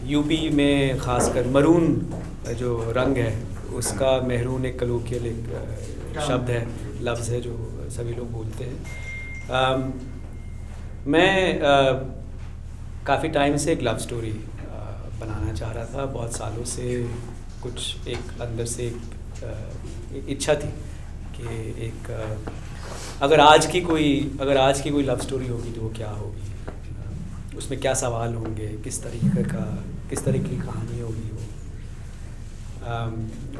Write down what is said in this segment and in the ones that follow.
UP में ख़ासकर maroon जो रंग है उसका मेहरून एक कलोकियल एक शब्द है, लफ्ज़ है जो सभी लोग बोलते हैं। मैं काफ़ी टाइम से एक लव स्टोरी बनाना चाह रहा था, बहुत सालों से कुछ एक अंदर से एक इच्छा थी कि एक अगर आज की कोई लव स्टोरी होगी तो वो क्या होगी, उसमें क्या सवाल होंगे, किस तरह की कहानी होगी वो।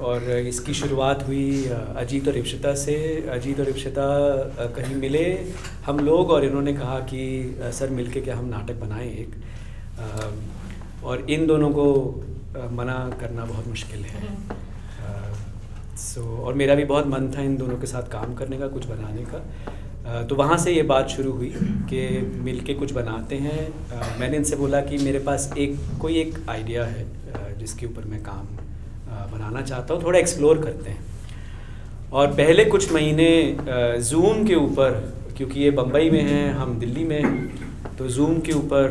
और इसकी शुरुआत हुई अजीत और इप्शिता से। अजीत और इप्शिता कहीं मिले हम लोग और इन्होंने कहा कि सर मिलके क्या हम नाटक बनाएं एक, और इन दोनों को मना करना बहुत मुश्किल है। और मेरा भी बहुत मन था इन दोनों के साथ काम करने का, कुछ बनाने का। तो वहाँ से ये बात शुरू हुई कि मिलके कुछ बनाते हैं। मैंने इनसे बोला कि मेरे पास कोई एक आइडिया है जिसके ऊपर मैं काम बनाना चाहता हूँ, थोड़ा एक्सप्लोर करते हैं। और पहले कुछ महीने ज़ूम के ऊपर, क्योंकि ये बम्बई में हैं, हम दिल्ली में हैं, तो ज़ूम के ऊपर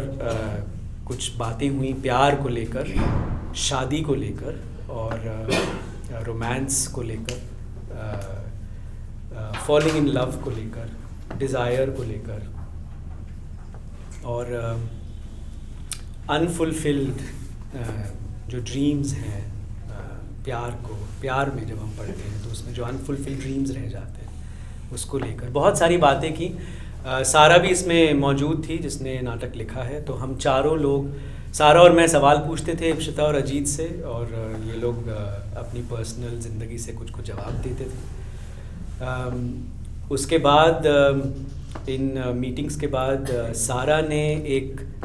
कुछ बातें हुई प्यार को लेकर, शादी को लेकर और रोमांस को लेकर, फॉलिंग इन लव को लेकर, डिज़ायर को लेकर, और अनफुलफिल्ड जो ड्रीम्स हैं प्यार में जब हम पढ़ते हैं तो उसमें जो अनफुलफिल्ड ड्रीम्स रह जाते हैं उसको लेकर बहुत सारी बातें की। सारा भी इसमें मौजूद थी जिसने नाटक लिखा है। तो हम चारों लोग, सारा और मैं, सवाल पूछते थे इप्शिता और अजीत से, और ये लोग अपनी पर्सनल ज़िंदगी से कुछ जवाब देते थे। उसके बाद इन मीटिंग्स के बाद सारा ने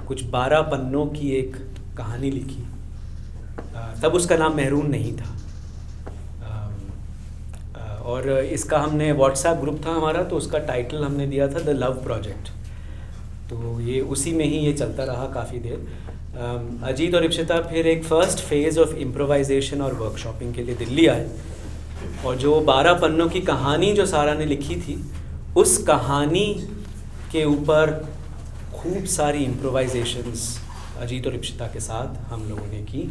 कुछ 12 पन्नों की एक कहानी लिखी। तब उसका नाम मेहरून नहीं था, और इसका हमने व्हाट्सएप ग्रुप था हमारा, तो उसका टाइटल हमने दिया था द लव प्रोजेक्ट। तो ये उसी में ही ये चलता रहा काफ़ी देर। अजीत और इप्शिता फिर एक फ़र्स्ट फेज़ ऑफ इम्प्रोवाइजेशन और वर्कशॉपिंग के लिए दिल्ली आए, और जो 12 पन्नों की कहानी जो सारा ने लिखी थी उस कहानी के ऊपर खूब सारी इम्प्रोवाइजेशंस अजीत और इप्शिता के साथ हम लोगों ने की।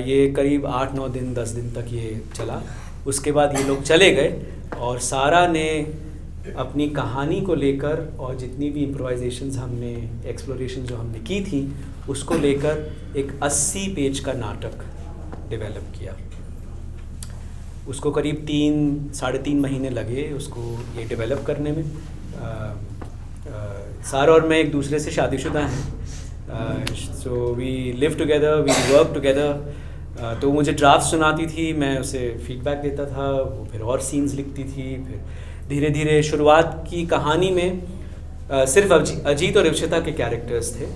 ये करीब 8-9 दिन 10 दिन तक ये चला। उसके बाद ये लोग चले गए और सारा ने अपनी कहानी को लेकर और जितनी भी इम्प्रोवाइजेशंस हमने, एक्सप्लोरेशन जो हमने की थी, उसको लेकर एक 80 पेज का नाटक डेवलप किया। उसको करीब 3-3.5 महीने लगे उसको ये डेवलप करने में। सारा और मैं एक दूसरे से शादीशुदा हैं, so we live together, we work together. तो मुझे ड्राफ्ट सुनाती थी, मैं उसे फीडबैक देता था, वो फिर और सीन्स लिखती थी। फिर धीरे धीरे शुरुआत की कहानी में सिर्फ अजीत और इप्शिता के कैरेक्टर्स थे,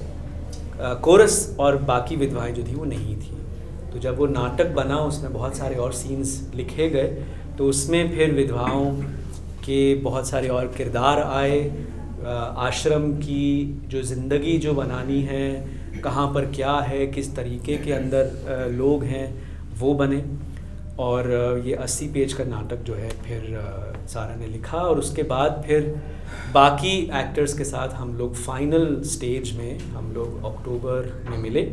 कोरस और बाकी विधवाएं जो थी वो नहीं थी। तो जब वो नाटक बना उसमें बहुत सारे और सीन्स लिखे गए, तो उसमें फिर विधवाओं के बहुत सारे और किरदार आए। आश्रम की जो ज़िंदगी जो बनानी है, कहाँ पर क्या है, किस तरीके के अंदर लोग हैं, वो बने। और ये 80 पेज का नाटक जो है फिर सारा ने लिखा, और उसके बाद फिर बाकी एक्टर्स के साथ हम लोग फाइनल स्टेज में हम लोग अक्टूबर में मिले,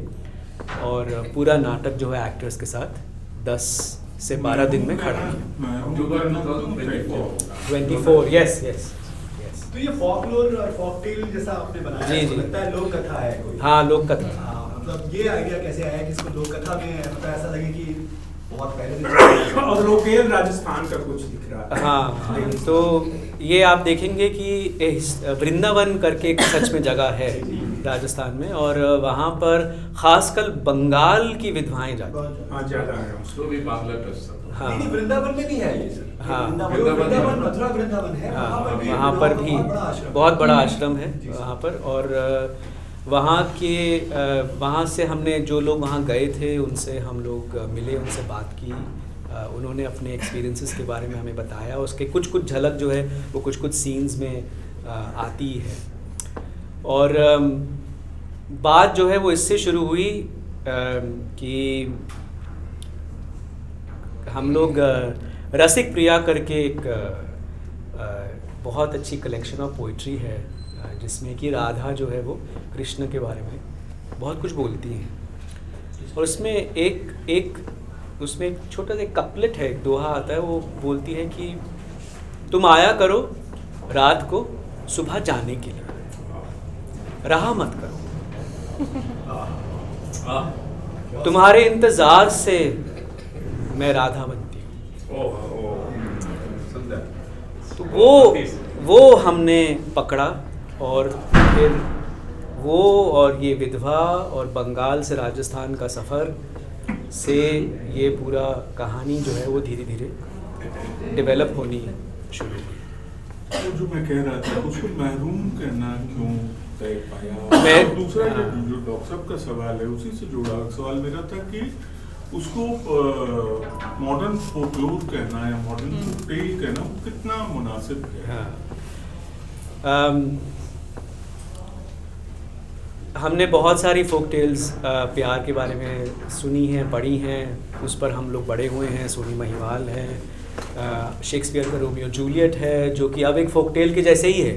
और पूरा नाटक जो है एक्टर्स के साथ 10 से 12 दिन में खड़ा किया। 24, यस। तो ये फॉकलोर और फॉकटेल जैसा आपने बनाया है, जी। लगता है लोक कथा है कोई? हाँ, लोक कथा। मतलब ये आइडिया कैसे आया कि इसको लोक कथा में मतलब ऐसा लगे कि बहुत पहले और लोकेल राजस्थान का कुछ दिख रहा है। हाँ, तो ये आप देखेंगे कि वृंदावन करके एक सच में जगह है राजस्थान में, और वहाँ पर खासकर बंगाल की विधवाएं ज़्यादा है। उसको भी बांग्ला टच था। हाँ, वृंदावन में भी है ये सर। हाँ, वृंदावन मथुरा वृंदावन है। हाँ, वहाँ पर भी बहुत बड़ा आश्रम है वहाँ पर। और वहाँ से हमने, जो लोग वहाँ गए थे उनसे हम लोग मिले, उनसे बात की। उन्होंने अपने एक्सपीरियंसेस के बारे में हमें बताया। उसके कुछ झलक जो है वो कुछ सीन्स में आती है। और बात जो है वो इससे शुरू हुई कि हम लोग रसिक प्रिया करके एक बहुत अच्छी कलेक्शन ऑफ पोइट्री है जिसमें कि राधा जो है वो कृष्ण के बारे में बहुत कुछ बोलती हैं। और उसमें उसमें एक छोटा सा कपलेट है, एक दोहा आता है, वो बोलती है कि तुम आया करो रात को सुबह जाने के लिए, रहा मत करो, तुम्हारे इंतज़ार से मैं राधा बनती हूँ। तो वो हमने पकड़ा, और फिर वो और ये विधवा और बंगाल से राजस्थान का सफ़र से ये पूरा कहानी जो है वो धीरे धीरे डेवलप होनी शुरू हुई। तो जो मैं कह रहा था, उसको महरूम कहना क्यों तय पाया? दूसरा जो डॉक्टर साहब का सवाल है, उसी से जुड़ा सवाल मेरा था कि उसको मॉडर्न फोकलोर कहना या मॉडर्न फोकटेल कहना वो कितना मुनासिब है? हमने बहुत सारी फोक टेल्स प्यार के बारे में सुनी हैं, पढ़ी हैं, उस पर हम लोग बड़े हुए हैं। सोनी महिवाल है, शेक्सपियर का रोमियो जूलियट है, जो कि अब एक फोक टेल के जैसे ही है,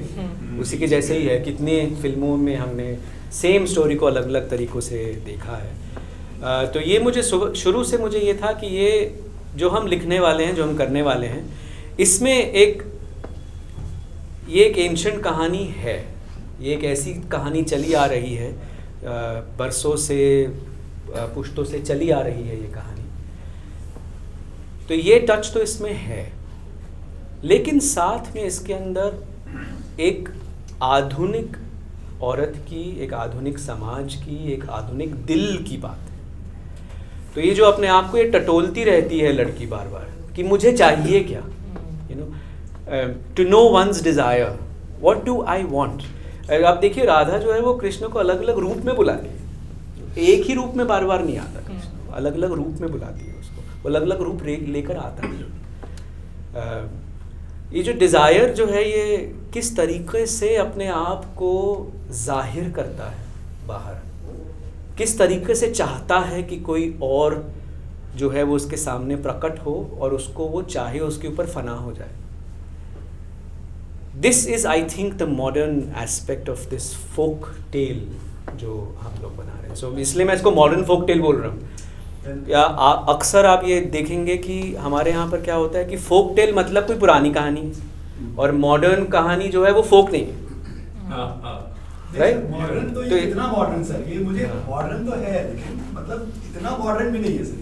उसी के जैसे ही है। कितने फिल्मों में हमने सेम स्टोरी को अलग अलग तरीक़ों से देखा है। तो ये मुझे शुरू से मुझे ये था कि ये जो हम लिखने वाले हैं, जो हम करने वाले हैं, इसमें ये एक एंशिएंट कहानी है, ये एक ऐसी कहानी चली आ रही है, बरसों से, पुश्तों से चली आ रही है ये कहानी। तो ये टच तो इसमें है, लेकिन साथ में इसके अंदर एक आधुनिक औरत की, एक आधुनिक समाज की, एक आधुनिक दिल की बात है। तो ये जो अपने आप को ये टटोलती रहती है लड़की बार बार कि मुझे चाहिए क्या, you know, to know one's desire, what do I want. आप देखिए राधा जो है वो कृष्ण को अलग अलग रूप में बुलाती है, एक ही रूप में बार बार नहीं आता कृष्ण, अलग अलग रूप में बुलाती है उसको, वो अलग अलग रूप लेकर आता है। ये जो डिज़ायर जो है ये किस तरीके से अपने आप को जाहिर करता है बाहर, किस तरीके से चाहता है कि कोई और जो है वो उसके सामने प्रकट हो और उसको वो चाहे, उसके ऊपर फना हो जाए। This is I think the modern aspect of this folk tale जो हम लोग बना रहे हैं। सो इसलिए मैं इसको मॉडर्न फोक टेल बोल रहा हूँ। या अक्सर आप ये देखेंगे कि हमारे यहाँ पर क्या होता है कि फोक टेल मतलब कोई पुरानी कहानी है, और मॉडर्न कहानी जो है वो फोक नहीं है, राइट? मॉडर्न तो ये इतना मॉडर्न सर, ये मुझे मॉडर्न तो है, लेकिन मतलब इतना मॉडर्न भी नहीं है सर।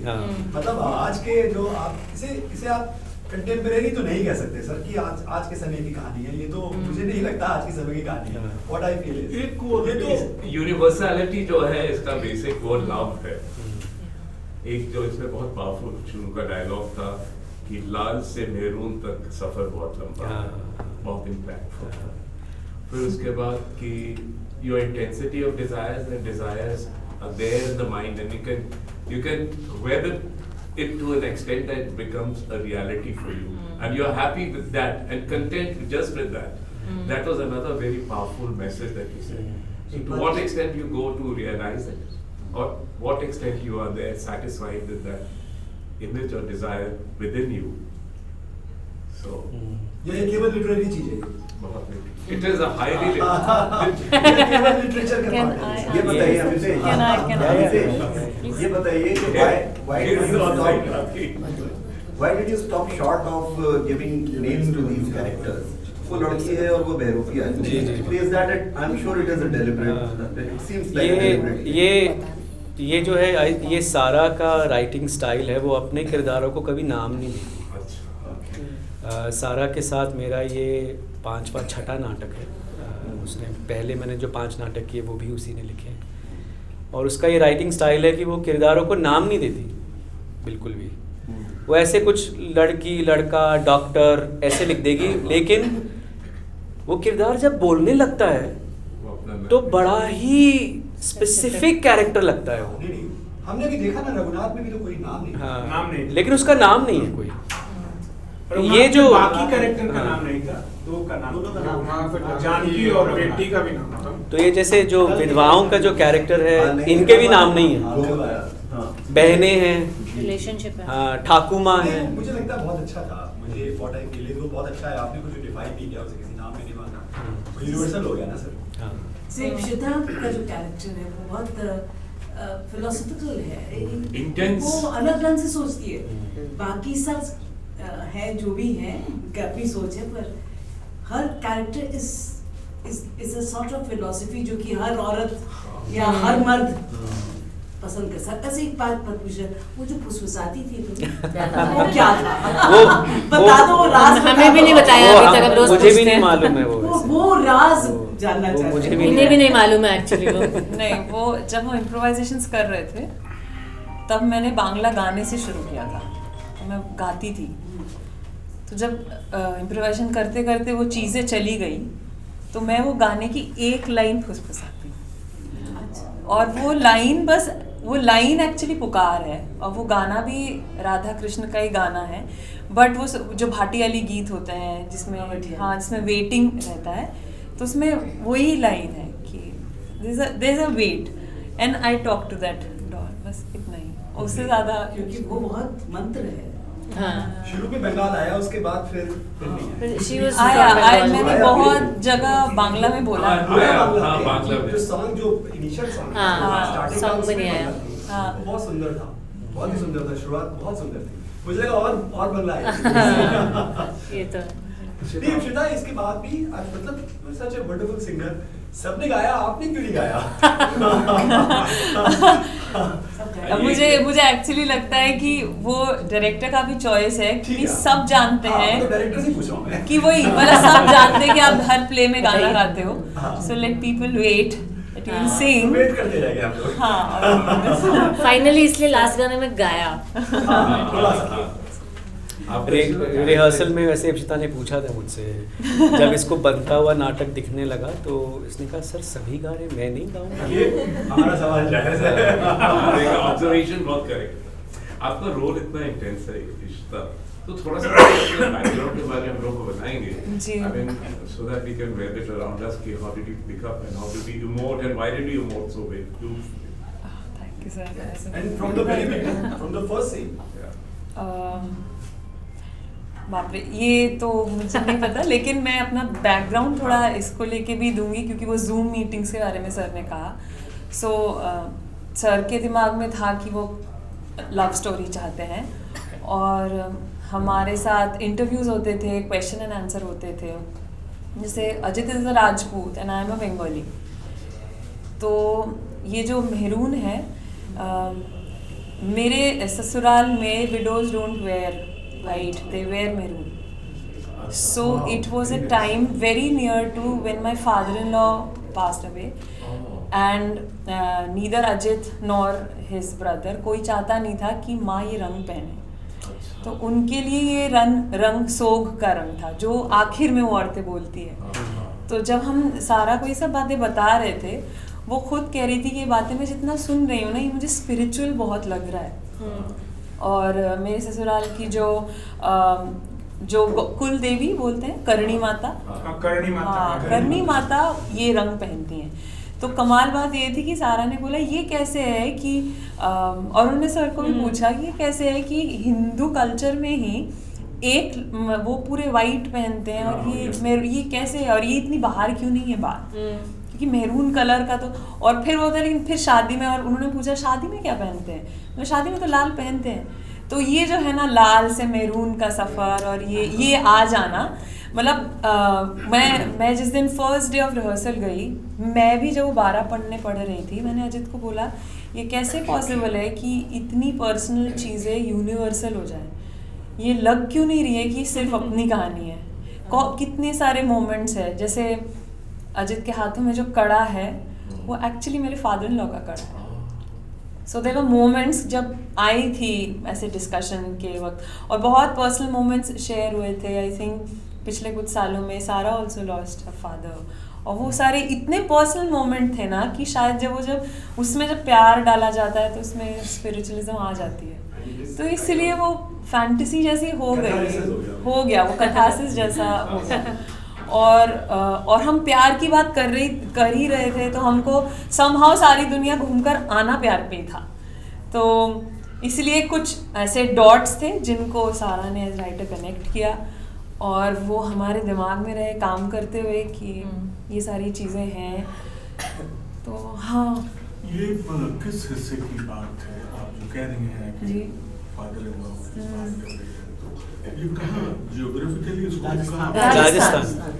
मतलब आज के जो आप इसे आप कंटेम्परेरी तो नहीं कह सकते सर कि आज के समय की कहानी है ये, तो मुझे नहीं लगता आज के समय की कहानी है। व्हाट आई फील इज एक वो ये तो यूनिवर्सलिटी जो है इसका बेसिक वो लव है। एक जो इसमें बहुत पावरफुल शुरू का डायलॉग था कि लाल से मेरून तक सफर बहुत लंबा है, बहुत इम्पैक्टफुल। फिर उसके बाद कि your intensity of desires and desires are there in the mind and you can weather it to an extent that it becomes a reality for you, and you're happy with that and content just with that. That was another very powerful message that you said. So to what extent you go to realize it, or what extent you are there satisfied with that image or desire within you. So ये केवल literary चीज है, बहुत it is a highly केवल literature का part है। ये बताइए अमित, ये बताइए कि why did you stop short of giving names to these characters? वो लड़की है और वो बहरूपिया है। जी। Is that it? I'm sure it is a deliberate. It seems like deliberate. ये जो है ये सारा का राइटिंग स्टाइल है, वो अपने किरदारों को कभी नाम नहीं देती। सारा के साथ मेरा ये 5वां छठा नाटक है। उसने पहले मैंने जो 5 नाटक किए वो भी उसी ने लिखे, और उसका ये राइटिंग स्टाइल है कि वो किरदारों को नाम नहीं देती बिल्कुल भी। वो ऐसे कुछ लड़की, लड़का, डॉक्टर ऐसे लिख देगी, लेकिन वो किरदार जब बोलने लगता है तो बड़ा ही स्पेसिफिक कैरेक्टर लगता है वो। नहीं, हमने भी देखा ना, रघुनाथ में भी तो कोई नाम नहीं। हाँ, नाम नहीं, लेकिन उसका नाम नहीं है कोई। ये जो बाकी कैरेक्टर का नाम नहीं था, दो का नाम, जानकी और बेटी का भी नाम था। तो ये जैसे जो विधवाओं का जो कैरेक्टर है, इनके भी नाम नहीं है, बहनें हैं, रिलेशनशिप है, हाँ, ठाकुमा है। मुझे लगता है बहुत अच्छा था, मुझे व्हाट आई फील वो बहुत अच्छा है। आपने कुछ डिफाइन नहीं किया, उसे किसी नाम में नहीं माना, वो यूनिवर्सल हो गया ना सर। इप्शिता का जो कैरेक्टर है वो बहुत फिलोसफिकल है, Intense. वो अलग ढंग से सोचती है। बाकी सब है जो भी है उनकी अपनी सोच है, पर हर character is a sort of philosophy जो कि हर औरत या हर मर्द पसंद कर सकता। ऐसे एक बात पर पूछ, वो जो फुसफुसाती थी तुम्हें वो क्या था? बता दो वो राज। हमें भी नहीं बताया अभी तक, हम रोज मुझे भी नहीं मालूम है वो राज जानना चाहते हैं। मुझे भी नहीं मालूम है एक्चुअली वो। नहीं, वो जब हम इम्प्रोवाइजेशंस कर रहे थे तब मैंने बांग्ला गाने से शुरू किया था, तो मैं गाती थी। तो जब इम्प्रोवाइजेशन करते करते वो चीज़ें चली गई तो मैं वो गाने की एक लाइन फुसफुसाती हूँ, और वो लाइन एक्चुअली पुकार है, और वो गाना भी राधा कृष्ण का ही गाना है, बट वो जो भाटियाली गीत होते हैं जिसमें जिसमें वेटिंग रहता है, तो उसमें वही लाइन है कि there is a wait and I talk to that doll, बस इतना ही, उससे ज़्यादा, क्योंकि वो बहुत मंत्र है। हाँ, शुरू में बंगाल आया, उसके बाद फिर नहीं है। She was आया from Bengal. मैंने बहुत जगह बांग्ला में बोला है। बांग्ला में। जो सॉन्ग, जो इनिशियल सॉन्ग, हाँ, स्टार्टिंग song में नहीं आया। वो बहुत सुंदर था, बहुत ही सुंदर था, शुरुआत बहुत सुंदर थी। मुझे लगा और बंगला आएगा। ये तो नहीं इप्शिता, इसके बाद भी मतलब सच ए वंडरफुल सिंगर, सबने गाया, आपने क्यों नहीं गाया? मुझे एक्चुअली लगता है कि वो डायरेक्टर का भी चॉइस है कि सब जानते हैं तो डायरेक्टर से पूछा हूं मैं कि वही मतलब सब जानते हैं कि आप हर प्ले में गाना गाते हो, so let people wait that you will sing. Wait करते रहेंगे हम लोग। हाँ, फाइनली इसलिए लास्ट गाने में गाया। थोड़ा सा रिहर्सल में वैसे इप्शिता ने पूछा था मुझसे, जब इसको बनता हुआ नाटक दिखने लगा तो इसने कहा सर सभी गा रहे, मैं नहीं गाऊंगा। ये हमारा सवाल जायज है। ऑब्जर्वेशन बहुत करेक्ट। आपका रोल इतना इंटेंस है इप्शिता, तो थोड़ा सा बैकग्राउंड के बारे में हम लोग को बताएंगे। जी। I mean, so that we can wrap it around us कि how did you pick up and how did you emote and why did you emote so beautifully? Thank you sir. And from the very beginning, from the first scene. बाप रे, ये तो मुझे नहीं पता, लेकिन मैं अपना बैकग्राउंड थोड़ा इसको लेके भी दूंगी क्योंकि वो जूम मीटिंग्स के बारे में सर ने कहा। सो सर के दिमाग में था कि वो लव स्टोरी चाहते हैं, और हमारे साथ इंटरव्यूज़ होते थे, क्वेश्चन एंड आंसर होते थे। जैसे Ajit is a Rajput and I am a Bengali, तो ये जो मेहरून है, मेरे ससुराल में widows don't wear white, they wear maroon. So it was a time very near to when my father-in-law passed away, and neither Ajit nor his brother कोई चाहता नहीं था कि माँ ये रंग पहने, तो उनके लिए ये रंग सोग का रंग था जो आखिर में वो औरतें बोलती है। तो जब हम सारा को ये सब बातें बता रहे थे, वो खुद कह रही थी कि ये बातें मैं जितना सुन रही हूँ ना, ये मुझे स्पिरिचुअल बहुत लग रहा है। और मेरे ससुराल की जो कुल देवी बोलते हैं, करणी माता, करणी माता ये रंग पहनती हैं। तो कमाल बात ये थी कि सारा ने बोला ये कैसे है कि और उन्होंने सर को भी पूछा कि ये कैसे है कि हिंदू कल्चर में ही एक वो पूरे वाइट पहनते हैं, और ये कैसे है, और ये इतनी बाहर क्यों नहीं है बात, क्योंकि मेहरून कलर का। तो और फिर वो होता है, लेकिन फिर शादी में, और उन्होंने पूछा शादी में क्या पहनते हैं, तो शादी में तो लाल पहनते हैं। तो ये जो है ना, लाल से मेहरून का सफ़र, और ये आ जाना, मतलब मैं जिस दिन फर्स्ट डे ऑफ रिहर्सल गई, मैं भी जब 12 पढ़ रही थी, मैंने अजित को बोला ये कैसे पॉसिबल है कि इतनी पर्सनल चीज़ें यूनिवर्सल हो जाए, ये लग क्यों नहीं रही है कि सिर्फ अपनी कहानी है। कितने सारे मोमेंट्स है, जैसे अजित के हाथों में जो कड़ा है वो एक्चुअली मेरे फादर इन लॉ का कड़ा है। सो देयर वर मोमेंट्स जब आई थी ऐसे डिस्कशन के वक्त, और बहुत पर्सनल मोमेंट्स शेयर हुए थे। आई थिंक पिछले कुछ सालों में सारा ऑल्सो लॉस्ट अ फादर, और वो सारे इतने पर्सनल मोमेंट थे ना कि शायद जब उसमें जब प्यार डाला जाता है तो उसमें स्पिरिचुअलिज्म आ जाती है। तो इसलिए वो फैंटेसी जैसी हो गया वो कैथारसिस जैसा हो गया। और हम प्यार की बात कर ही रहे थे, तो हमको समहाउ सारी दुनिया घूमकर आना प्यार पे ही था। तो इसलिए कुछ ऐसे डॉट्स थे जिनको सारा ने एज राइटर कनेक्ट किया, और वो हमारे दिमाग में रहे काम करते हुए कि ये सारी चीज़ें हैं। तो हाँ ये किस हिस्से की बात है आप जो कह रही हैं कि जी फादर इन लॉ की बात कर रही हैं, तो ये कहाँ जियोग्राफिकली इसको कहाँ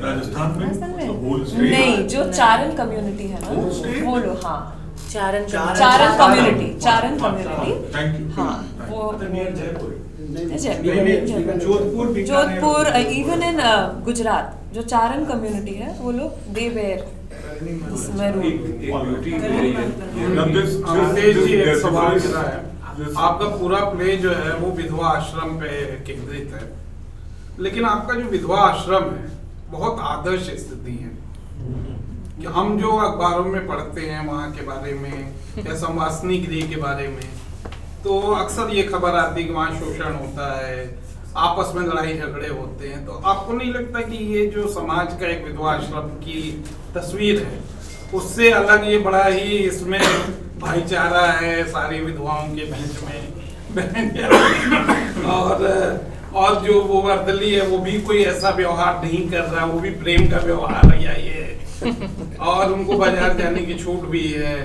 राजस्थान में मतलब होल स्टेट नहीं, जो चारण कम्युनिटी है ना Whole state? वो लो हाँ चारण चारण कम्युनिटी थैंक यू हाँ वो जयपुर जोधपुर जोधपुर इवन इन गुजरात जो चारण कम्युनिटी है वो लोग दे वेयर आपका पूरा प्ले जो है वो विधवा आश्रम पे केंद्रित है, लेकिन आपका जो विधवा आश्रम है बहुत आदर्श स्थिति है कि हम जो अखबारों में पढ़ते हैं वहाँ के बारे में या संवासनी गृह के बारे में, तो अक्सर ये खबर आती है कि वहाँ शोषण होता है, आपस में लड़ाई झगड़े होते हैं। तो आपको नहीं लगता कि ये जो समाज का एक विधवा आश्रम की तस्वीर है उससे अलग ये बड़ा ही इसमें भाईचारा है सारी विधवाओं के बीच में और जो वो वर्दली है वो भी कोई ऐसा व्यवहार नहीं कर रहा, वो भी प्रेम का व्यवहार है ये और उनको बाजार जाने की छूट भी है।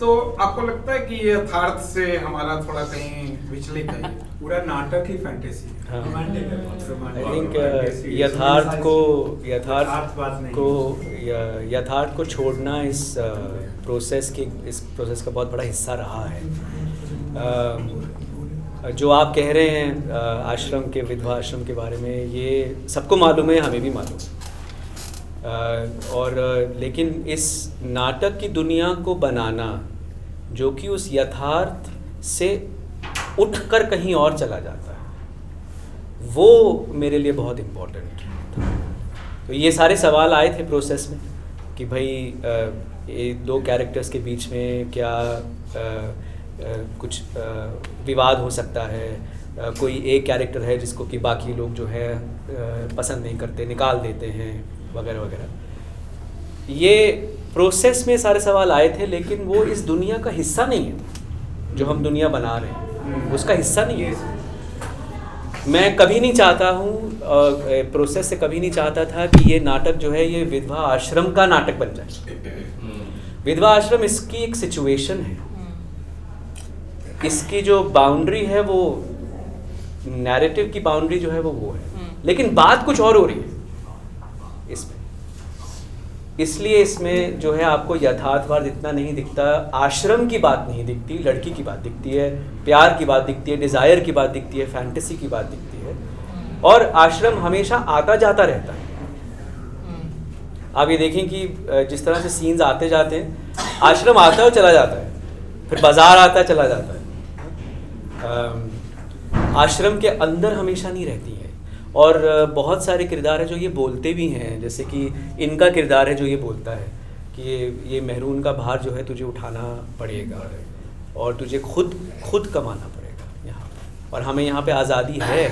तो आपको लगता है कि ये यथार्थ से हमारा थोड़ा कहीं विचलित है? पूरा नाटक ही फैंटेसी है, रोमांटिक है बहुत, आई थिंक यथार्थ को छोड़ना इस प्रोसेस का बहुत बड़ा हिस्सा रहा है। जो आप कह रहे हैं आश्रम के विधवा आश्रम के बारे में, ये सबको मालूम है, हमें भी मालूम है। और लेकिन इस नाटक की दुनिया को बनाना जो कि उस यथार्थ से उठकर कहीं और चला जाता है, वो मेरे लिए बहुत इम्पोर्टेंट था। तो ये सारे सवाल आए थे प्रोसेस में कि भाई ये दो कैरेक्टर्स के बीच में क्या कुछ विवाद हो सकता है, कोई एक कैरेक्टर है जिसको कि बाकी लोग जो है पसंद नहीं करते, निकाल देते हैं वगैरह वगैरह। ये प्रोसेस में सारे सवाल आए थे, लेकिन वो इस दुनिया का हिस्सा नहीं है जो हम दुनिया बना रहे हैं, उसका हिस्सा नहीं है। मैं कभी नहीं चाहता हूँ, प्रोसेस से कभी नहीं चाहता था कि ये नाटक जो है ये विधवा आश्रम का नाटक बन जाए। विधवा आश्रम इसकी एक सिचुएशन है, इसकी जो बाउंड्री है वो नैरेटिव की बाउंड्री जो है वो है, लेकिन बात कुछ और हो रही है इसमें। इसलिए इसमें जो है आपको यथार्थवाद इतना नहीं दिखता, आश्रम की बात नहीं दिखती, लड़की की बात दिखती है, प्यार की बात दिखती है, डिज़ायर की बात दिखती है, फैंटेसी की बात दिखती है। और आश्रम हमेशा आता जाता रहता है। आप ये देखें कि जिस तरह से सीन्स आते जाते हैं, आश्रम आता है और चला जाता है, फिर बाजार आता है चला जाता है। आश्रम के अंदर हमेशा नहीं रहती है। और बहुत सारे किरदार हैं जो ये बोलते भी हैं, जैसे कि इनका किरदार है जो ये बोलता है कि ये मेहरून का भार जो है तुझे उठाना पड़ेगा और तुझे खुद कमाना पड़ेगा यहाँ, और हमें यहाँ पे आज़ादी है।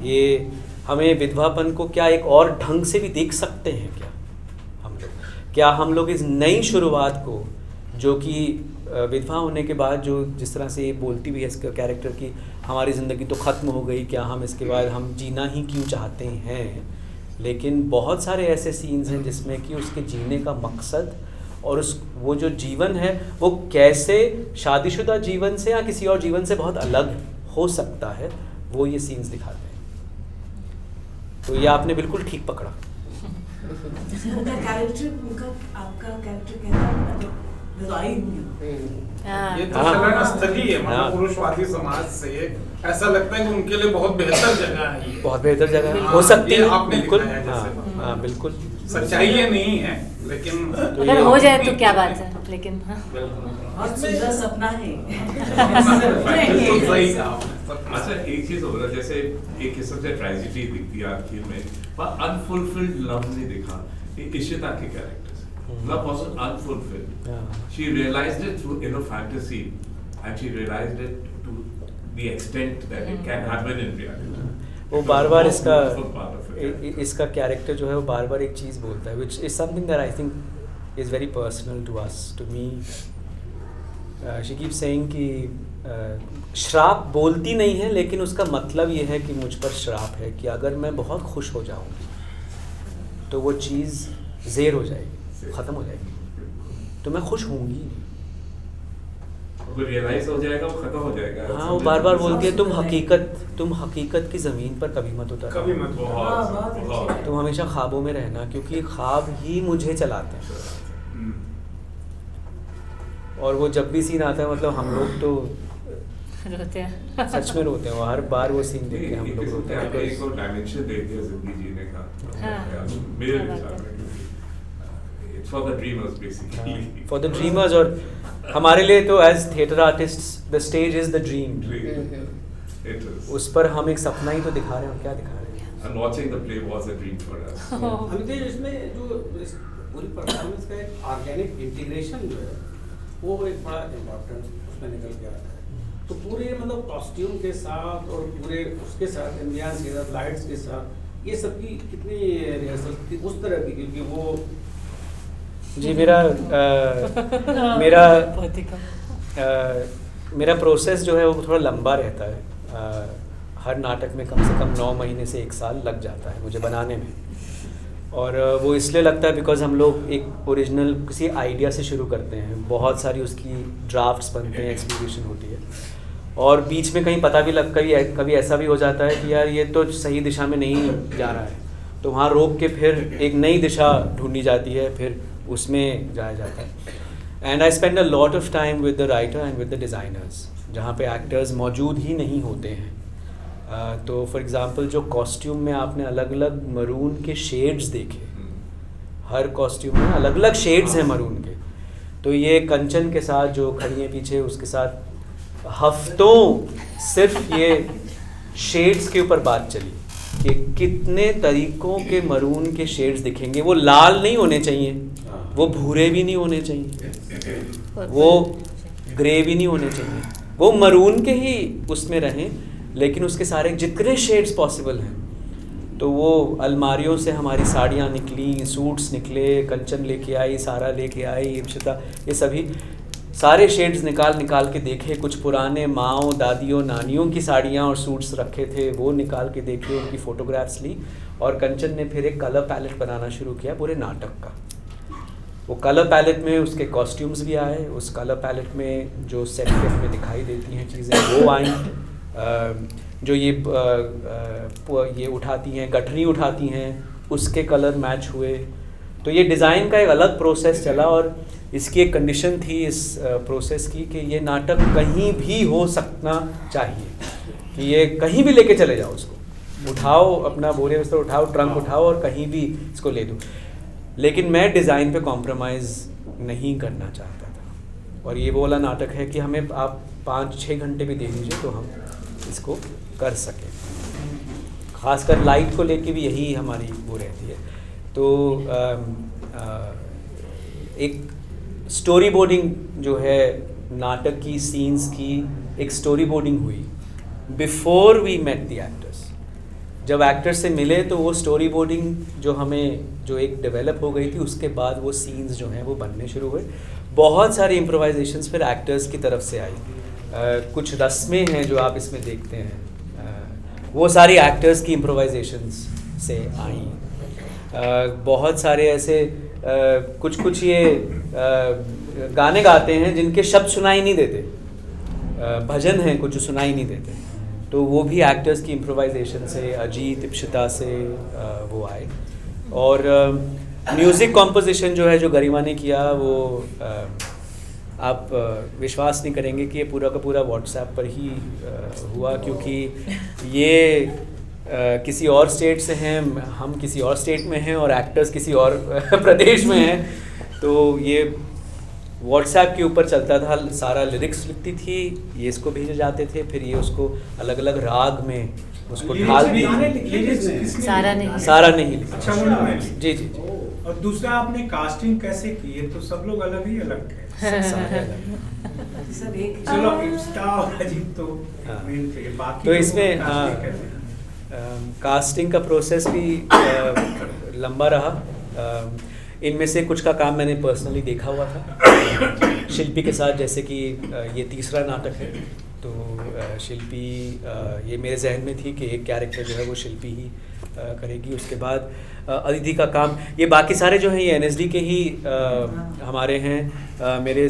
ये हमें विधवापन को क्या एक और ढंग से भी देख सकते हैं क्या हम लोग इस नई शुरुआत को, जो कि विधवा होने के बाद जो जिस तरह से ये बोलती भी है इसका कैरेक्टर की हमारी ज़िंदगी तो ख़त्म हो गई, क्या हम इसके बाद हम जीना ही क्यों चाहते हैं। लेकिन बहुत सारे ऐसे सीन्स हैं जिसमें कि उसके जीने का मकसद और वो जो जीवन है वो कैसे शादीशुदा जीवन से या किसी और जीवन से बहुत अलग हो सकता है, वो ये सीन्स दिखाते हैं। तो ये आपने बिल्कुल ठीक पकड़ा। उनका कैरेक्टर, आपका कैरेक्टर कहता है ये तो शरण स्थली है, मतलब पुरुषवादी समाज से ऐसा लगता है कि उनके लिए बहुत बेहतर जगह है ये। बहुत बेहतर जगह हो सकती है, आपने बिल्कुल। हाँ, बिल्कुल सच्चाई ये नहीं है, लेकिन अगर हो जाए तो क्या बात है, लेकिन बहुत सुंदर सपना है। सही कहा। अच्छा, एक चीज हो रहा है, जैसे एक किस्म से ट्रेजेडी दिखती है आखिर में, पर अनफुलफिल्ड लव नहीं दिखा इशिता के कैरेक्टर से। Love wasn't unfulfilled. She realized it through inner fantasy, and she realized it to the extent that it can happen in reality. वो बार-बार इसका कैरेक्टर जो है वो बार-बार एक चीज़ बोलता है, which is something that I think is very personal to us, to me. She keeps saying कि श्राप बोलती नहीं है, लेकिन उसका मतलब ये है कि मुझ पर श्राप है कि अगर मैं बहुत खुश हो जाऊँ तो वो चीज़ ज़ेर हो जाएगी, ख़त्म हो जाएगी। तो मैं खुश होंगी नहीं। वो रियलाइज हो जाएगा, वो खत्म हो जाएगा। हाँ, वो बार बार बोलती है तुम हकीकत की ज़मीन पर कभी मत उतर, कभी मत। तुम हमेशा ख्वाबों में रहना, क्योंकि ख्वाब ही मुझे चलाते हैं। और वो जब भी सीन आता है, मतलब हम लोग तो रोते हैं, सच में रोते हैं। हर बार वो सीन देख के हम लोग रोते हैं। एक और डायमेंशन दे दिया जिंदगी जीने का। हाँ, मेरे हिसाब में it's for the dreamers basically, for the dreamers. और हमारे लिए तो as theatre artists the stage is the dream. उस पर हम एक सपना ही तो दिखा रहे हैं, हम क्या दिखा रहे हैं। And watching the play was a dream for us. Amitesh, इसमें जो इस पूरी परफॉर्मेंस का एक ऑर्गेनिक इंटीग्रेशन जो है वो एक बड़ा इम्पोर्टेंट उसमें निकल के आता है। तो पूरे मतलब कॉस्ट्यूम के साथ और पूरे उसके साथ एम्बियंस के साथ लाइट्स के साथ ये सब की कितनी रिहर्सल थी उस तरह की, क्योंकि वो जी मेरा प्रोसेस जो है वो थोड़ा लंबा रहता है। हर नाटक में कम से कम 9 महीने से 1 साल लग जाता है मुझे बनाने में। और वो इसलिए लगता है बिकॉज़ हम लोग एक ओरिजिनल किसी आइडिया से शुरू करते हैं, बहुत सारी उसकी ड्राफ्ट्स बनते हैं, एक्सप्लोरेशन होती है, और बीच में कहीं पता भी कभी ऐसा भी हो जाता है कि यार ये तो सही दिशा में नहीं जा रहा है, तो वहाँ रोक के फिर एक नई दिशा ढूंढी जाती है, फिर उसमें जाया जाता है। And I spend a lot of time with the writer and with the designers, जहाँ पे एक्टर्स मौजूद ही नहीं होते हैं। तो फॉर एग्ज़ाम्पल जो कॉस्ट्यूम में आपने अलग अलग मरून के शेड्स देखे, हर कॉस्ट्यूम में अलग अलग शेड्स हैं मरून के, तो ये कंचन के साथ जो खड़ी है पीछे, उसके साथ हफ्तों सिर्फ ये शेड्स के ऊपर बात चली कि कितने तरीक़ों के मरून के शेड्स दिखेंगे। वो लाल नहीं होने चाहिए, वो भूरे भी नहीं होने चाहिए, वो ग्रे भी नहीं होने चाहिए, वो मरून के ही उसमें रहें, लेकिन उसके सारे जितने शेड्स पॉसिबल हैं। तो वो अलमारियों से हमारी साड़ियाँ निकली, सूट्स निकले, कंचन लेके आई, सारा लेके आई, इप्शिता, ये सभी सारे शेड्स निकाल के देखे। कुछ पुराने माँओं, दादियों, नानियों की साड़ियाँ और सूट्स रखे थे, वो निकाल के देखे, उनकी फ़ोटोग्राफ्स ली, और कंचन ने फिर एक कलर पैलेट बनाना शुरू किया पूरे नाटक का। वो कलर पैलेट में उसके कॉस्ट्यूम्स भी आए, उस कलर पैलेट में जो सेट पे हमें दिखाई देती हैं चीज़ें वो आई, जो ये उठाती हैं, गठरी उठाती हैं, उसके कलर मैच हुए। तो ये डिज़ाइन का एक अलग प्रोसेस चला, और इसकी एक कंडीशन थी इस प्रोसेस की कि ये नाटक कहीं भी हो सकना चाहिए, कि ये कहीं भी लेके चले जाओ, उसको उठाओ, अपना बोरे बिस्तर उठाओ, ट्रंक उठाओ और कहीं भी इसको ले दो। लेकिन मैं डिज़ाइन पे कॉम्प्रोमाइज़ नहीं करना चाहता था, और ये वो वाला नाटक है कि हमें आप 5-6 घंटे भी दे दीजिए तो हम इसको कर सकें। खासकर लाइट को लेके भी यही हमारी वो रहती है। तो एक स्टोरी बोर्डिंग जो है नाटक की सीन्स की, एक स्टोरी बोर्डिंग हुई before we met the actors. जब एक्टर्स से मिले तो वो स्टोरी बोर्डिंग जो एक डेवलप हो गई थी, उसके बाद वो सीन्स जो हैं वो बनने शुरू हुए। बहुत सारी इम्प्रोवाइजेशंस फिर एक्टर्स की तरफ से आई। कुछ रस्में हैं जो आप इसमें देखते हैं, वो सारी एक्टर्स की इम्प्रोवाइजेशंस से आई। बहुत सारे ऐसे कुछ ये गाने गाते हैं जिनके शब्द सुनाई नहीं देते, भजन हैं कुछ जो सुनाई नहीं देते, तो वो भी एक्टर्स की इम्प्रोवाइजेशन से, अजीत, इप्शिता से वो आए। और म्यूज़िक कॉम्पोजिशन जो है, जो गरिमा ने किया, वो आप विश्वास नहीं करेंगे कि ये पूरा का पूरा व्हाट्सएप पर ही हुआ, क्योंकि ये किसी और स्टेट से हैं, हम किसी और स्टेट में हैं, और एक्टर्स किसी और प्रदेश में हैं, तो ये व्हाट्सएप के ऊपर चलता था। सारा लिरिक्स लिखती थी, ये इसको भेजे जाते थे, फिर ये उसको अलग अलग राग में उसको ढाल दी। सारा नहीं अच्छा, उन्होंने जी जी। और दूसरा आपने कास्टिंग कैसे की? ये तो सब लोग अलग ही अलग थे। चलो इप्सिता और अजीत तो मेन थे, बाकी तो इसमें कास्टिंग का प्रोसेस भी लंबा रहा। इनमें से कुछ का काम मैंने पर्सनली देखा हुआ था शिल्पी के साथ, जैसे कि ये तीसरा नाटक है, तो शिल्पी ये मेरे जहन में थी कि एक कैरेक्टर जो है वो शिल्पी ही करेगी। उसके बाद अदिति का काम, ये बाकी सारे जो हैं ये NSD के ही हमारे हैं, मेरे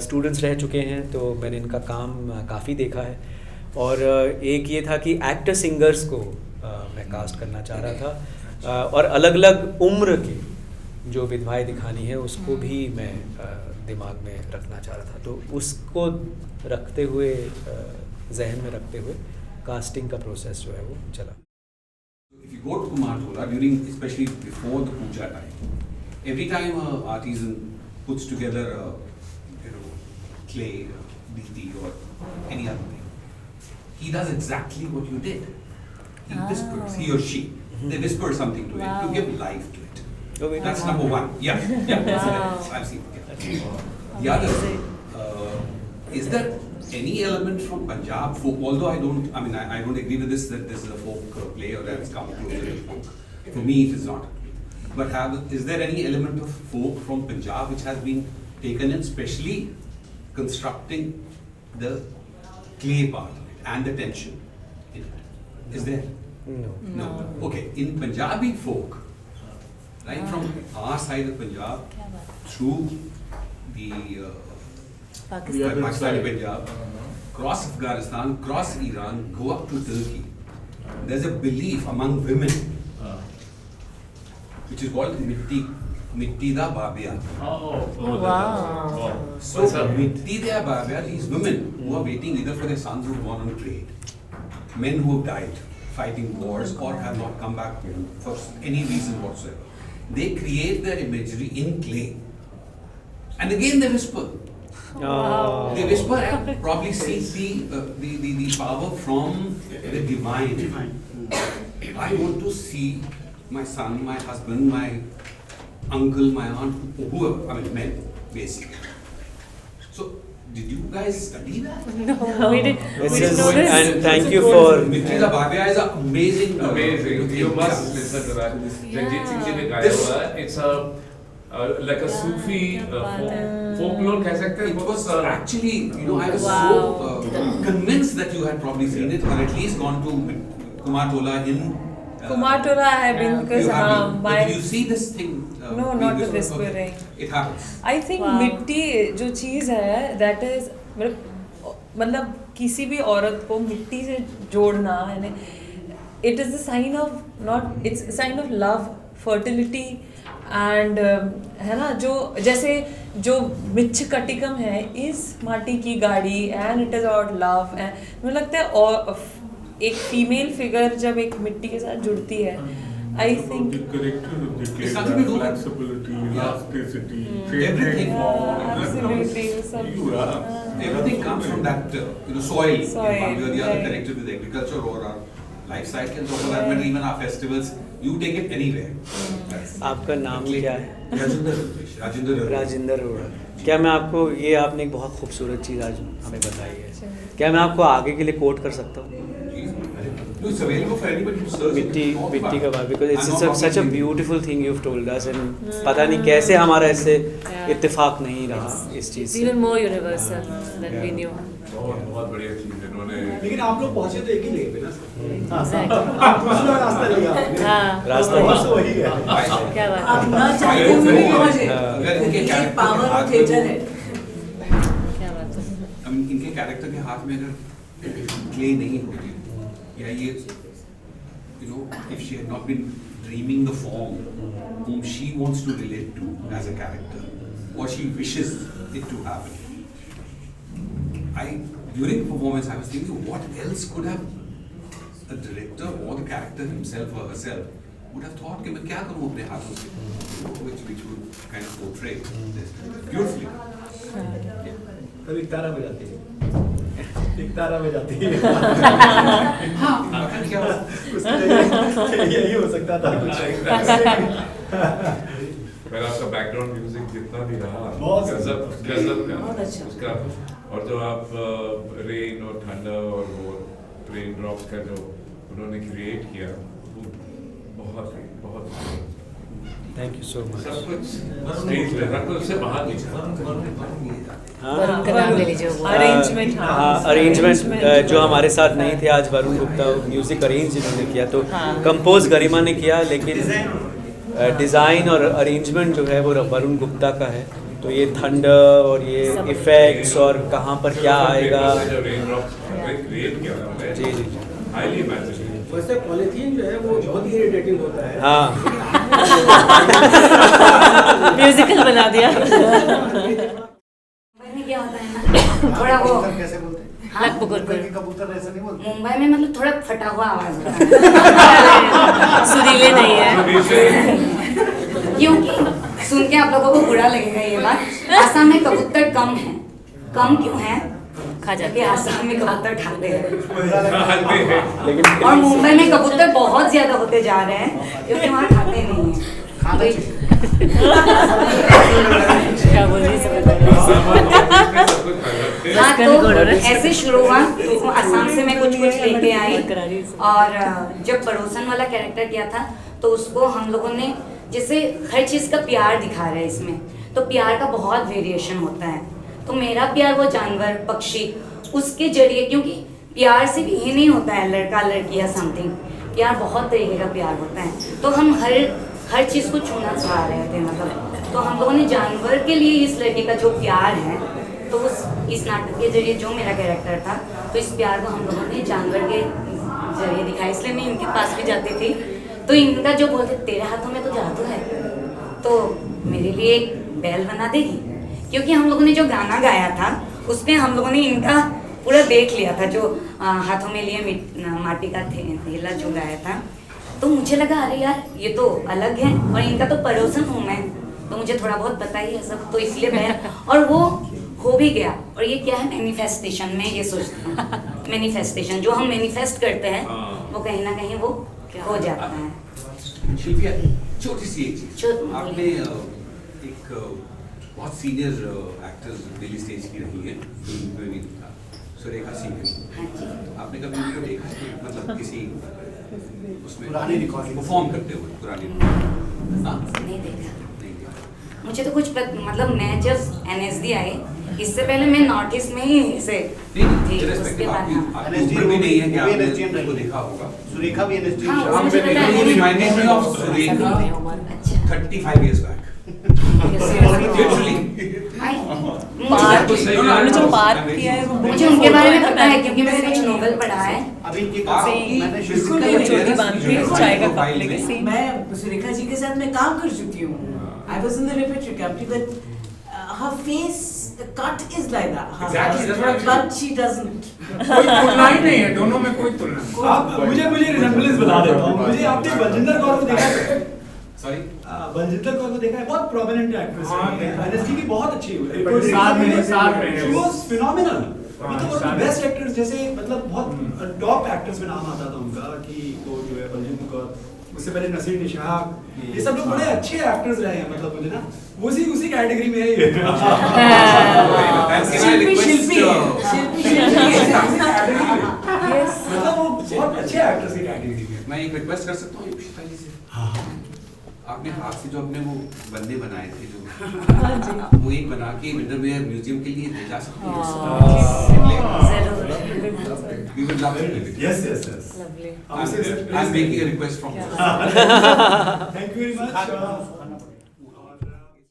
स्टूडेंट्स रह चुके हैं, तो मैंने इनका काम काफ़ी देखा है। और एक ये था कि एक्टर सिंगर्स को मैं कास्ट करना चाह रहा था, और अलग अलग उम्र के जो विधवाएं दिखानी है उसको भी मैं दिमाग में रखना चाह रहा था। तो उसको रखते हुए, जहन में रखते हुए कास्टिंग का प्रोसेस जो है वो चला। If you go to Kumar Thola during, especially before the puja time, every time an artisan puts together a, clay, DT or any other thing, he does exactly what you did. He whispers, he or she, they whisper something to it to give life to it. That's number one. Yeah. I've seen it. The other, is there any element from Punjab folk, although I don't agree with this, that this is a folk play or that it's come closer to folk. For me it is not. But is there any element of folk from Punjab which has been taken in, especially constructing the clay part and the tension in it? Is there? No. Okay, in Punjabi folk, right from our side of Punjab through the Pakistani Punjab, cross Afghanistan, cross Iran, go up to Turkey. There's a belief among women, which is called Mitti da Babya. wow. So Mitti da Babya, these women who are waiting either for their sons who have gone on trade, men who have died fighting wars or have not come back home for any reason whatsoever, they create their imagery in clay. And again they whisper. Wow. They whisper and probably seek the power from the divine. I want to see my son, my husband, my uncle, my aunt, whoever, men, basically. So, did you guys study that? No, we didn't. This We didn't is, know this. and thank you for. Mitti da Babya is an amazing. Amazing. You must listen to that. Ranjit Singh ji ne gaya hua hai. It's like a Sufi folklore, कह सकते हैं. It was actually, I was so convinced that you had probably seen it, or at least gone to Kumar Thola in. Kumar Thola I have been because Did you see this thing? No, not the whispering. It happens. I think मिट्टी जो चीज़ है, that is मतलब किसी भी औरत को मिट्टी से जोड़ना है, it is a sign of it's a sign of love, fertility. And है ना, जो जैसे जो मिच्छ कटिकम है इस माटी की गाड़ी and it is about love. And मुझे लगता है और एक फीमेल फिगर जब एक मिट्टी के साथ जुड़ती है, I think everything comes from that soil. You're the other connected with agriculture or our life cycles or for that matter even our festivals. You take it anywhere. आपका नाम क्या है? राजेंद्र अरोड़ा। क्या मैं आपको, ये आपने एक बहुत खूबसूरत चीज़ आज हमें बताई है, क्या मैं आपको आगे के लिए कोट कर सकता हूँ? मिट्टी का बात, because it's such a beautiful thing you have told us, and पता नहीं कैसे हमारा इससे इत्तेफाक नहीं रहा इस चीज़ से। Even more universal than we knew. बहुत बढ़िया चीज़ इन्होंने। लेकिन आप लोग पहुंचे तो एक ही जगह पे ना सर। Exactly. रास्ता लिया। रास्ता वही है। क्या बात आप है? ना चाहते हुए भी पहुंचे। ये पावर ऑफ थिएटर है। क्या बात है? इनके कैरेक्टर के हाथ में अगर क्ले नहीं होती, या ये if she had not been dreaming the form whom she wants to relate to as a character, or she wishes it to happen. During performance I was thinking, what else could have a director or the character himself or herself would have thought कि मैं क्या करूँ अपने हाथों से, which would kind of portray this beautifully. कभी तारा में जाती है, एक तारा में जाती है। यही हो सकता था कुछ। मेरा आपका बैकग्राउंड म्यूजिक जितना भी रहा, बहुत का अच्छा। उसका, और जो आप रेन और ठंडा और वो रेन ड्रॉप्स का जो उन्होंने क्रिएट किया, वो बहुत थैंक यू सो मच। सब कुछ स्टेज पे रखो, से बाहर निकलो। वरुण का नाम ले लीजिए। अरेंजमेंट, अरेंजमेंट जो हमारे साथ नहीं थे आज, वरुण गुप्ता म्यूजिक अरेंज इन्होंने किया, तो कंपोज गरिमा ने किया, लेकिन डिज़ाइन और अरेंजमेंट जो है वो वरुण गुप्ता का है। तो ये थंडर और ये इफेक्ट्स और कहाँ पर क्या आएगा, जी जी वैसे पॉलीथीन जो है वो बहुत ही इरिटेटिंग होता है। हाँ म्यूजिकल बना दिया। क्या होता है ना, थोड़ा वो कैसे बोलते हैं? कबूतर ऐसा नहीं बोलते मुंबई में, मतलब थोड़ा फटा हुआ आवाज होता है। सुरीले नहीं है। क्योंकि सुन के आप लोगों को बुरा लगेगा ये बात, आसाम में कबूतर कम है। कम क्यों है? खा जाते हैं। आसाम में कबूतर खाते हैं लेकिन और मुंबई में कबूतर बहुत ज्यादा होते जा रहे हैं क्योंकि वहाँ खाते नहीं हैं। क्या बोल रही हाँ, तो ऐसे शुरू हुआ। तो आसाम से मैं कुछ लेके आई, और जब पड़ोसन वाला कैरेक्टर किया था तो उसको हम लोगों ने, जैसे हर चीज़ का प्यार दिखा रहे हैं इसमें, तो प्यार का बहुत वेरिएशन होता है। तो मेरा प्यार वो जानवर पक्षी उसके जरिए, क्योंकि प्यार से भी ये नहीं होता है लड़का लड़की या समथिंग, प्यार बहुत तरीके का प्यार होता है। तो हम हर चीज़ को छूना चाह रहे थे, मतलब तो हम लोगों ने जानवर के लिए इस लड़के का जो प्यार है, तो इस नाटक के जरिए जो मेरा कैरेक्टर था, तो इस प्यार को हम लोगों ने जानवर के जरिए दिखाया। इसलिए मैं इनके पास भी जाती थी तो इनका जो बोलते तेरे हाथों में तो जादू है, तो मेरे लिए एक बैल बना देगी, क्योंकि हम लोगों ने जो गाना गाया था उसमें हम लोगों ने इनका पूरा देख लिया था, जो हाथों में लिए माटी का थैला जो गाया था। तो मुझे लगा अरे यार ये तो अलग है, और इनका तो पड़ोसन हूँ मैं, तो मुझे थोड़ा बहुत पता ही है सब, तो इसलिए मैं, और वो हो भी गया। और ये क्या है, मैनिफेस्टेशन, मैं ये सोचती हूँ मैनिफेस्टेशन, जो हम मैनिफेस्ट करते हैं वो कहीं ना कहीं वो हो जाता है। शिल्पी, छोटी सी एक चीज, आपने एक बहुत सीनियर एक्टर्स दिल्ली स्टेज की रही है, सुरेखा सिंह, आपने कभी उनको देखा है, मतलब किसी उसमें परफॉर्म करते हुए पुरानी? नहीं देखा। मुझे तो कुछ मतलब मैं जब NSD आई, इससे पहले मैं नॉर्थ ईस्ट में ही इसे थी, उसके बाद NSD भी नहीं है कि आपने उनको देखा होगा। सुरेखा भी NSD, हाँ, मुझे पता है। Reminded me of Surekha 35 years back. Literally. उन्होंने जो पार्क किया है वो मुझे उनके बारे में पता है, क्योंकि मैंने कुछ नोवेल पढ़ा है। अभी इनकी छोटी बांधती है चाय का कप लेके। मैं सुरेखा जी के साथ मैं काम कर चुकी हूँ। I was in the repertory company, but her face, the cut is like that. Exactly, but she doesn't. कोई तुलना ही नहीं है, दोनों में कोई तुलना नहीं। आप मुझे रिजेम्बलेंस बता देता हूँ। मुझे आपने बलजिंदर कौर को देखा है? सॉरी, बलजिंदर कौर को देखा है? बहुत प्रोमिनेंट एक्ट्रेस है, NSD की बहुत अच्छी है। साथ में She was phenomenal. अभी तो वो बेस्ट एक्टर्स, जैसे मतलब बहुत टॉप एक्टर्स में नाम आता था उनका, कि वो जो है बलजिंदर कौर, उससे पहले नसीर निशात, ये सब लोग बड़े अच्छे एक्टर्स रहे हैं, मतलब मुझे ना उसी कैटेगरी में है ये। मतलब वो बहुत अच्छे एक्टर्स की कैटेगरी में। मैं एक रिक्वेस्ट कर सकता हूँ पहले से? आपने हाथ से जो अपने वो बंदे बनाए थे, जो वो एक बना के विंटरवेयर म्यूजियम के लिए ले जा सकते हैं? We would love to do it. Yes. Lovely. I'm making a request from you. Thank you very much.